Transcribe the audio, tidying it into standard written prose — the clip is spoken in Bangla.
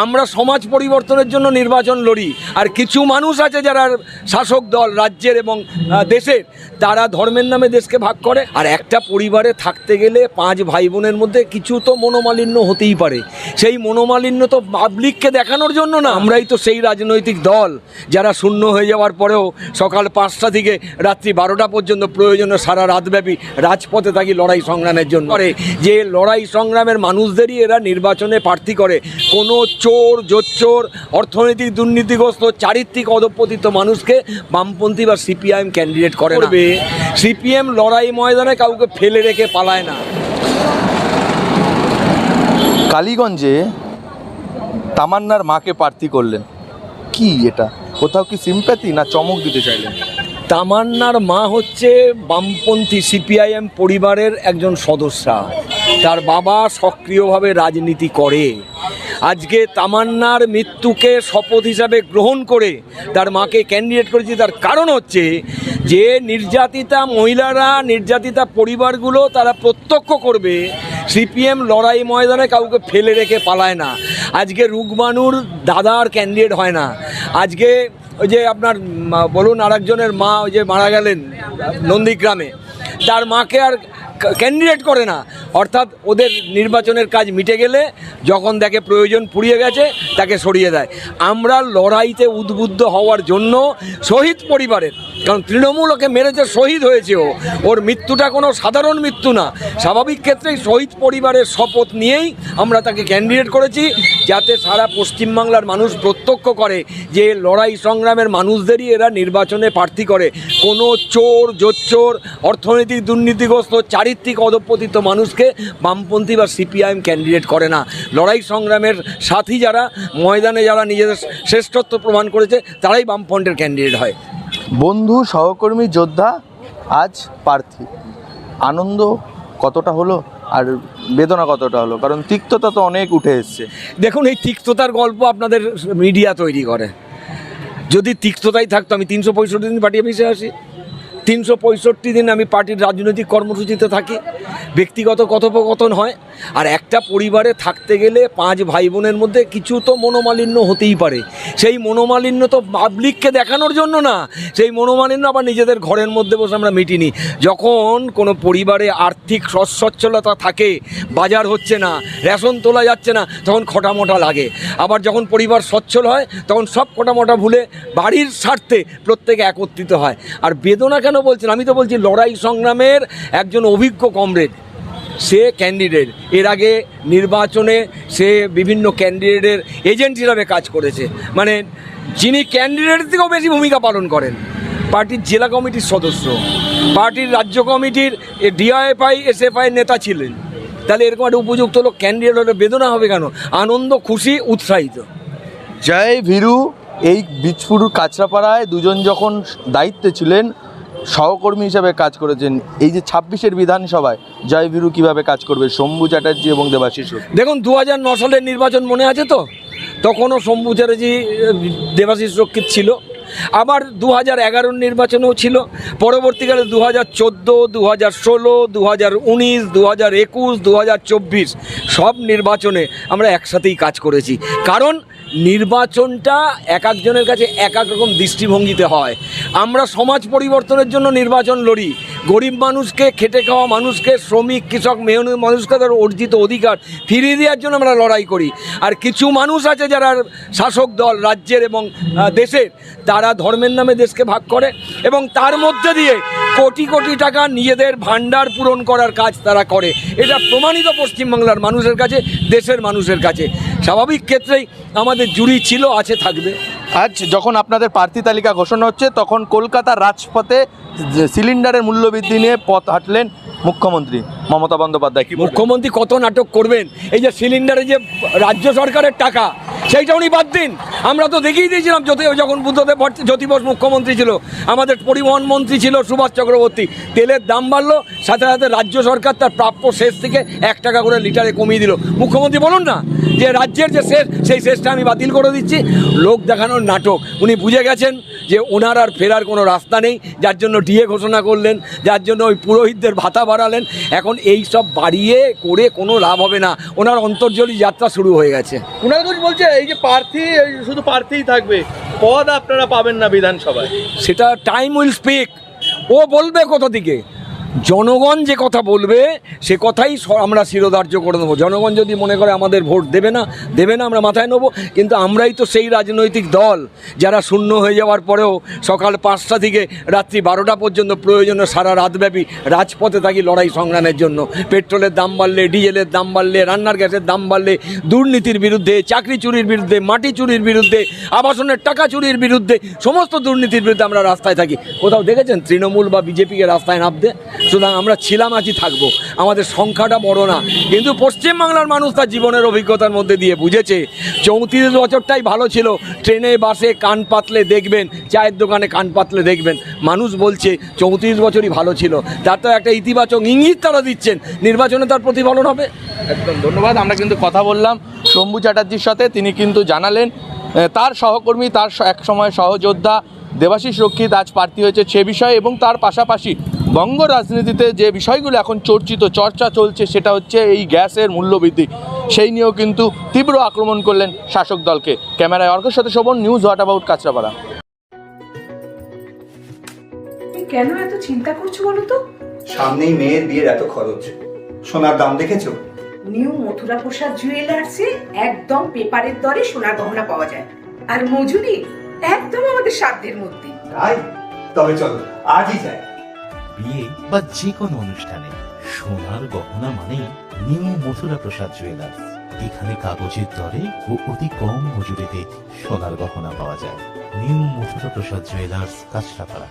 আমরা সমাজ পরিবর্তনের জন্য নির্বাচন লড়ি, আর কিছু মানুষ আছে যারা শাসক দল রাজ্যের এবং দেশের, তারা ধর্মের নামে দেশকে ভাগ করে। আর একটা পরিবারে থাকতে গেলে 5 ভাই বোনের মধ্যে কিছু তো মনোমালিন্য হতেই পারে। সেই মনোমালিন্য তো পাবলিককে দেখানোর জন্য না। আমরাই তো সেই রাজনৈতিক দল যারা শূন্য হয়ে যাওয়ার পরেও সকাল 5টা থেকে রাত্রি 12টা পর্যন্ত প্রয়োজনে সারা রাতব্যাপী রাজপথে থাকি লড়াই সংগ্রামের জন্য। যে লড়াই সংগ্রামের মানুষদেরই এরা নির্বাচনে প্রার্থী করে। কোনো চোর জোচ্চোর অর্থনৈতিক দুর্নীতিগ্রস্ত চারিত্রিক অধঃপতিত মানুষকে বামপন্থী বা সিপিআইএম ক্যান্ডিডেট করে না। সিপিএম লড়াই ময়দানে কাউকে ফেলে রেখে পালায় না। কালীগঞ্জে তামান্নার মাকে প্রার্থী করলেন, কি এটা কোথাও কি সিম্প্যাথি না চমক দিতে চাইলেন? তামান্নার মা হচ্ছে বামপন্থী সিপিআইএম পরিবারের একজন সদস্যা। তার বাবা সক্রিয়ভাবে রাজনীতি করে। আজকে তামান্নার মৃত্যুকে শপথ হিসাবে গ্রহণ করে তার মাকে ক্যান্ডিডেট করেছে। তার কারণ হচ্ছে যে নির্যাতিতা মহিলারা, নির্যাতিতা পরিবারগুলো তারা প্রত্যক্ষ করবে সিপিএম লড়াই ময়দানে কাউকে ফেলে রেখে পালায় না। আজকে রুগমানুর দাদার ক্যান্ডিডেট হয় না। আজকে ওই যে আপনার বলুন আরেকজনের মা ওই যে মারা গেলেন নন্দীগ্রামে, তার মাকে আর ক্যান্ডিডেট করে না। অর্থাৎ ওদের নির্বাচনের কাজ মিটে গেলে যখন দেখে প্রয়োজন ফুরিয়ে গেছে তাকে সরিয়ে দেয়। আমরা লড়াইতে উদ্বুদ্ধ হওয়ার জন্য শহীদ পরিবারের, কারণ তৃণমূল ওকে মেরেছে, শহীদ হয়েছে ওর মৃত্যুটা কোনো সাধারণ মৃত্যু না। স্বাভাবিক ক্ষেত্রেই শহীদ পরিবারের শপথ নিয়েই আমরা তাকে ক্যান্ডিডেট করেছি, যাতে সারা পশ্চিমবাংলার মানুষ প্রত্যক্ষ করে যে লড়াই সংগ্রামের মানুষদেরই এরা নির্বাচনে প্রার্থী করে। কোনো চোর জোচ্চোর অর্থনৈতিক দুর্নীতিগ্রস্ত চারিত্রিক অধঃপতিত মানুষকে বামপন্থী বা সিপিআইএম ক্যান্ডিডেট করে না। লড়াই সংগ্রামের সাথী যারা, ময়দানে যারা নিজেদের শ্রেষ্ঠত্ব প্রমাণ করেছে, তারাই বামফ্রন্টের ক্যান্ডিডেট হয়। বন্ধু সহকর্মী যোদ্ধা আজ প্রার্থী, আনন্দ কতটা হলো আর বেদনা কতটা হলো? কারণ তিক্ততা তো অনেক উঠে এসছে। দেখুন, এই তিক্ততার গল্প আপনাদের মিডিয়া তৈরি করে। যদি তিক্ততাই থাকতো, আমি 365 দিন পার্টি অফিসে আসি, 365 দিন আমি পার্টির রাজনৈতিক কর্মসূচিতে থাকি, ব্যক্তিগত কথোপকথন হয়। আর একটা পরিবারে থাকতে গেলে 5 ভাই বোনের মধ্যে কিছু তো মনোমালিন্য হতেই পারে। সেই মনোমালিন্য তো পাবলিককে দেখানোর জন্য না। সেই মনোমালিন্য আবার নিজেদের ঘরের মধ্যে বসে আমরা মিটিনি। যখন কোনো পরিবারে আর্থিক সচ্ছলতা থাকে, বাজার হচ্ছে না, রেশন তোলা যাচ্ছে না, তখন খটামটা লাগে। আবার যখন পরিবার সচ্ছল হয় তখন সব খটামটা ভুলে বাড়ির স্বার্থে প্রত্যেকে একত্রিত হয়। আর বেদনা কেন বলছেন? আমি তো বলছি লড়াই সংগ্রামের একজন অভিজ্ঞ কমরেড, সে ক্যান্ডিডেট। এর আগে নির্বাচনে সে বিভিন্ন ক্যান্ডিডেটের এজেন্ট হিসাবে কাজ করেছে। মানে যিনি ক্যান্ডিডেটের থেকেও বেশি ভূমিকা পালন করেন। পার্টির জেলা কমিটির সদস্য, পার্টির রাজ্য কমিটির ডিআইএফআই এসএফআই নেতা ছিলেন। তাহলে এরকম একটা উপযুক্ত লোক ক্যান্ডিডেট হলে বেদনা হবে কেন? আনন্দ, খুশি, উৎসাহিত। জয় ভীরু এই বীজপুর কাঁচরাপাড়ায় দুজন যখন দায়িত্বে ছিলেন, সহকর্মী হিসাবে কাজ করেছেন। এই যে 26-এর বিধানসভায় জয় ভীরু কীভাবে কাজ করবে শম্ভু চ্যাটার্জি এবং দেবাশিস রক্ষিত? দেখুন, 2009 সালের নির্বাচন মনে আছে তো? তখনও শম্ভু চ্যাটার্জি, দেবাশিস রক্ষিত ছিল। আবার 2011 নির্বাচনেও ছিল। পরবর্তীকালে 2014, 2016, 2019, 2021, 2024 সব নির্বাচনে আমরা একসাথেই কাজ করেছি। কারণ নির্বাচনটা এক একজনের কাছে এক এক রকম দৃষ্টিভঙ্গিতে হয়। আমরা সমাজ পরিবর্তনের জন্য নির্বাচন লড়ি। গরিব মানুষকে, খেটে খাওয়া মানুষকে, শ্রমিক, কৃষক, মেহনতি মানুষকে তার অর্জিত অধিকার ফিরিয়ে দেওয়ার জন্য আমরা লড়াই করি। আর কিছু মানুষ আছে যারা শাসক দল রাজ্যের এবং দেশের, তারা ধর্মের নামে দেশকে ভাগ করে এবং তার মধ্যে দিয়ে কোটি কোটি টাকা নিজেদের ভাণ্ডার পূরণ করার কাজ তারা করে। এটা প্রমাণিত পশ্চিমবাংলার মানুষের কাছে, দেশের মানুষের কাছে। স্বাভাবিক ক্ষেত্রেই আমাদের জুরি ছিল, আছে, থাকবে। আজ যখন আপনাদের প্রার্থী তালিকা ঘোষণা হচ্ছে, তখন কলকাতার রাজপথে সিলিন্ডারের মূল্যবৃদ্ধি নিয়ে পথ হাঁটলেন মুখ্যমন্ত্রী মমতা বন্দ্যোপাধ্যায়। মুখ্যমন্ত্রী কত নাটক করবেন? এই যে সিলিন্ডারে যে রাজ্য সরকারের টাকা, সেইটা উনি বাদ দিন। আমরা তো দেখিয়ে দিয়েছিলাম যখন বুদ্ধদেব জ্যোতি বোস মুখ্যমন্ত্রী ছিল, আমাদের পরিবহন মন্ত্রী ছিল সুভাষ চক্রবর্তী, তেলের দাম বাড়লো, সাথে সাথে রাজ্য সরকার তার প্রাপ্য শেষ থেকে 1 টাকা করে লিটারে কমিয়ে দিল। মুখ্যমন্ত্রী বলুন না যে রাজ্যের যে শেষ, সেই শেষটা আমি বাতিল করে দিচ্ছি। লোক দেখানোর নাটক। উনি বুঝে গেছেন যে ওনার আর ফেরার কোনো রাস্তা নেই, যার জন্য ডিএ ঘোষণা করলেন, যার জন্য ওই পুরোহিতদের ভাতা বাড়ালেন। এখন এই সব বাড়িয়ে করে কোনো লাভ হবে না, ওনার অন্তর্জলী যাত্রা শুরু হয়ে গেছে। কুণাল ঘোষ বলছে এই যে প্রার্থী, শুধু প্রার্থীই থাকবে, পদ আপনারা পাবেন না বিধানসভায়। সেটা টাইম উইল স্পিক। ও বলবে কোথা থেকে, জনগণ যে কথা বলবে সে কথাই আমরা শিরোধার্য করে নেবো। জনগণ যদি মনে করে আমাদের ভোট দেবে না, আমরা মাথায় নেবো। কিন্তু আমরাই তো সেই রাজনৈতিক দল যারা শূন্য হয়ে যাওয়ার পরেও সকাল 5টা থেকে রাত্রি 12টা পর্যন্ত প্রয়োজনে সারা রাতব্যাপী রাজপথে থাকি লড়াই সংগ্রামের জন্য। পেট্রোলের দাম বাড়লে, ডিজেলের দাম বাড়লে, রান্নার গ্যাসের দাম বাড়লে, দুর্নীতির বিরুদ্ধে, চাকরি চুরির বিরুদ্ধে, মাটি চুরির বিরুদ্ধে, আবাসনের টাকা চুরির বিরুদ্ধে, সমস্ত দুর্নীতির বিরুদ্ধে আমরা রাস্তায় থাকি। কোথাও দেখেছেন তৃণমূল বা বিজেপিকে রাস্তায় নামতে? সুতরাং আমরা ছিলাম, আছি, থাকবো। আমাদের সংখ্যাটা বড় না, কিন্তু পশ্চিমবাংলার মানুষ তার জীবনের অভিজ্ঞতার মধ্যে দিয়ে বুঝেছে 34 বছরটাই ভালো ছিল। ট্রেনে বাসে কান পাতলে দেখবেন, চায়ের দোকানে কান পাতলে দেখবেন মানুষ বলছে 34 বছরই ভালো ছিল। তার তো একটা ইতিবাচক ইঙ্গিত তারা দিচ্ছেন, নির্বাচনে তার প্রতিফলন হবে। একদম ধন্যবাদ। আমরা কিন্তু কথা বললাম শম্ভু চ্যাটার্জির সাথে, তিনি কিন্তু জানালেন তার সহকর্মী, তার একসময় সহযোদ্ধা দেবাশিস রক্ষিত আজ প্রার্থী হয়েছে সে বিষয়ে, এবং তার পাশাপাশি বঙ্গ রাজনীতিতে যে বিষয়গুলো এখন চর্চা চলছে সেটা হচ্ছে এই গ্যাসের মূল্যবৃদ্ধি, সেই নিয়েও কিন্তু তীব্র আক্রমণ করলেন শাসক দলকে। ক্যামেরায় অর্কের সাথে Shobhan, news what about Kanchrapara. কেন এত চিন্তা করছো বলো তো? সামনেই মেয়ের বিয়ের এত খরচ, সোনার দাম দেখেছো? নিউ মথুরা প্রসাদ জুয়েলার্সে একদম পেপারের দরে সোনার গহনা পাওয়া যায়, আর মজুরি একদম আমাদের সাধ্যের মধ্যে। তাই তবে চলো আজই যাই। বিয়ে বা যে কোনো অনুষ্ঠানে সোনার গহনা মানে নিউ মথুরা প্রসাদ জুয়েলার্স। এখানে কাগজের দরে ও অতি কম মজুরিতে সোনার গহনা পাওয়া যায়। নিউ মথুরা প্রসাদ জুয়েলার্স, কাঁচরাপাড়া।